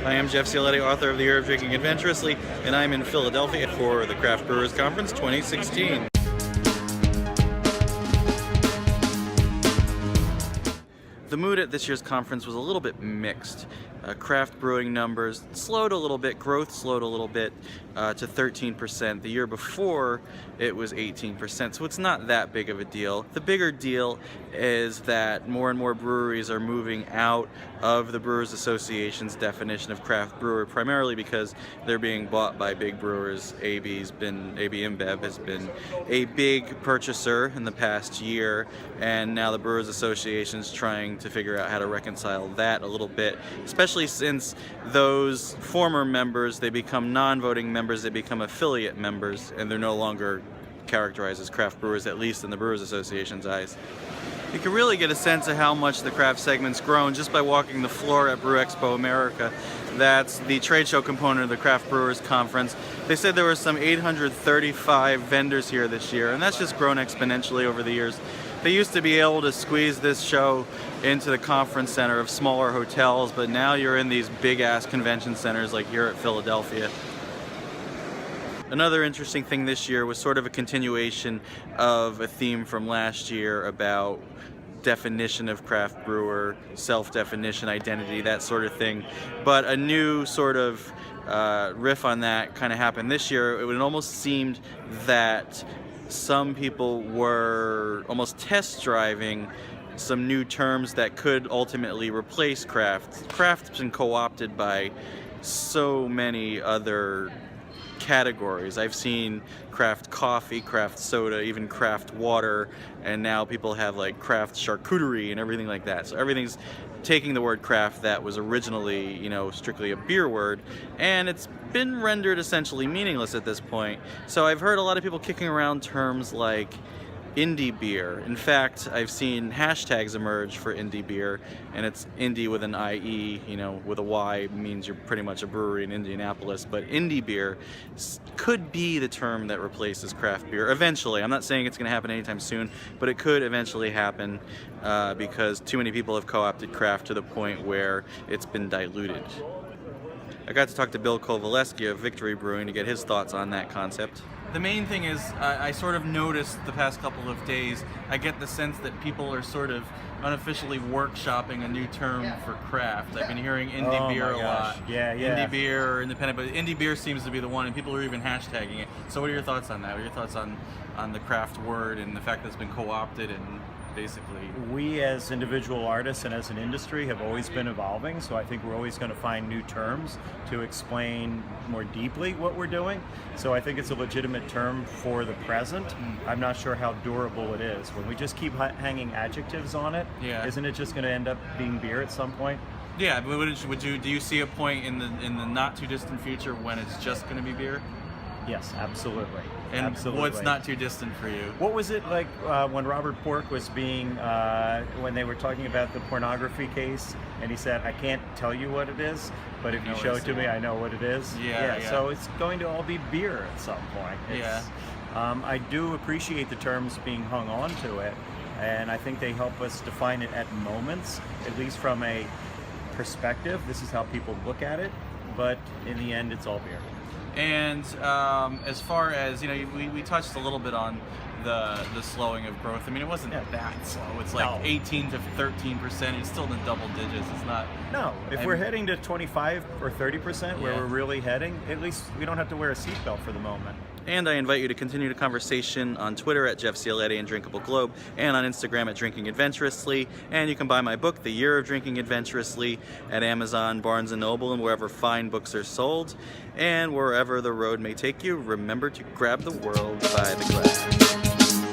I am Jeff Cioletti, author of The Year of Drinking Adventurously, and I'm in Philadelphia for the Craft Brewers Conference 2016. The mood at this year's conference was a little bit mixed. Craft brewing numbers slowed a little bit, growth slowed a little bit to 13%. The year before it was 18%, so it's not that big of a deal. The bigger deal is that more and more breweries are moving out of the Brewers Association's definition of craft brewer, primarily because they're being bought by big brewers. AB InBev has been a big purchaser in the past year, and now the Brewers Association is trying to figure out how to reconcile that a little bit, especially since those former members, they become non-voting members, they become affiliate members, and they're no longer characterized as craft brewers, at least in the Brewers Association's eyes. You can really get a sense of how much the craft segment's grown just by walking the floor at Brew Expo America. That's the trade show component of the Craft Brewers Conference. They said there were some 835 vendors here this year, and that's just grown exponentially over the years. They used to be able to squeeze this show into the conference center of smaller hotels, but now you're in these big-ass convention centers like here at Philadelphia. Another interesting thing this year was sort of a continuation of a theme from last year about definition of craft brewer, self-definition, identity, that sort of thing. But a new sort of riff on that kind of happened this year. It almost seemed that some people were almost test driving some new terms that could ultimately replace craft. Craft's been co-opted by so many other categories. I've seen craft coffee, craft soda, even craft water, and now people have like craft charcuterie and everything like that. So everything's taking the word craft that was originally, strictly a beer word, and it's been rendered essentially meaningless at this point. So I've heard a lot of people kicking around terms like indie beer. In fact, I've seen hashtags emerge for indie beer, and it's indie with an IE, with a Y means you're pretty much a brewery in Indianapolis, but indie beer could be the term that replaces craft beer eventually. I'm not saying it's going to happen anytime soon, but it could eventually happen because too many people have co-opted craft to the point where it's been diluted. I got to talk to Bill Covaleski of Victory Brewing to get his thoughts on that concept. The main thing is, I sort of noticed the past couple of days, I get the sense that people are sort of unofficially workshopping a new term for craft. I've been hearing indie beer a lot. Yeah. Indie beer or independent, but indie beer seems to be the one, and people are even hashtagging it. So what are your thoughts on that? What are your thoughts on the craft word and the fact that it's been co-opted and basically... We as individual artists and as an industry have always been evolving, so I think we're always going to find new terms to explain more deeply what we're doing. So I think it's a legitimate term for the present. I'm not sure how durable it is. When we just keep hanging adjectives on it, isn't it just going to end up being beer at some point? Yeah, but do you see a point in the not too distant future when it's just going to be beer? Yes, absolutely. And absolutely. What's not too distant for you? What was it like when Robert Pork was when they were talking about the pornography case, and he said, I can't tell you what it is, but if you show it to me, I know what it is. Yeah. So it's going to all be beer at some point. I do appreciate the terms being hung on to it, and I think they help us define it at moments, at least from a perspective. This is how people look at it, but in the end, it's all beer. And as far as, we touched a little bit on the slowing of growth. I mean, it wasn't that slow. It's like 18 to 13%. It's still in the double digits. It's not... No. If we're heading to 25 or 30%, where we're really heading, at least we don't have to wear a seatbelt for the moment. And I invite you to continue the conversation on Twitter at Jeff Cioletti and Drinkable Globe, and on Instagram at Drinking Adventurously. And you can buy my book, The Year of Drinking Adventurously, at Amazon, Barnes & Noble, and wherever fine books are sold. And wherever the road may take you, remember to grab the world by the glass.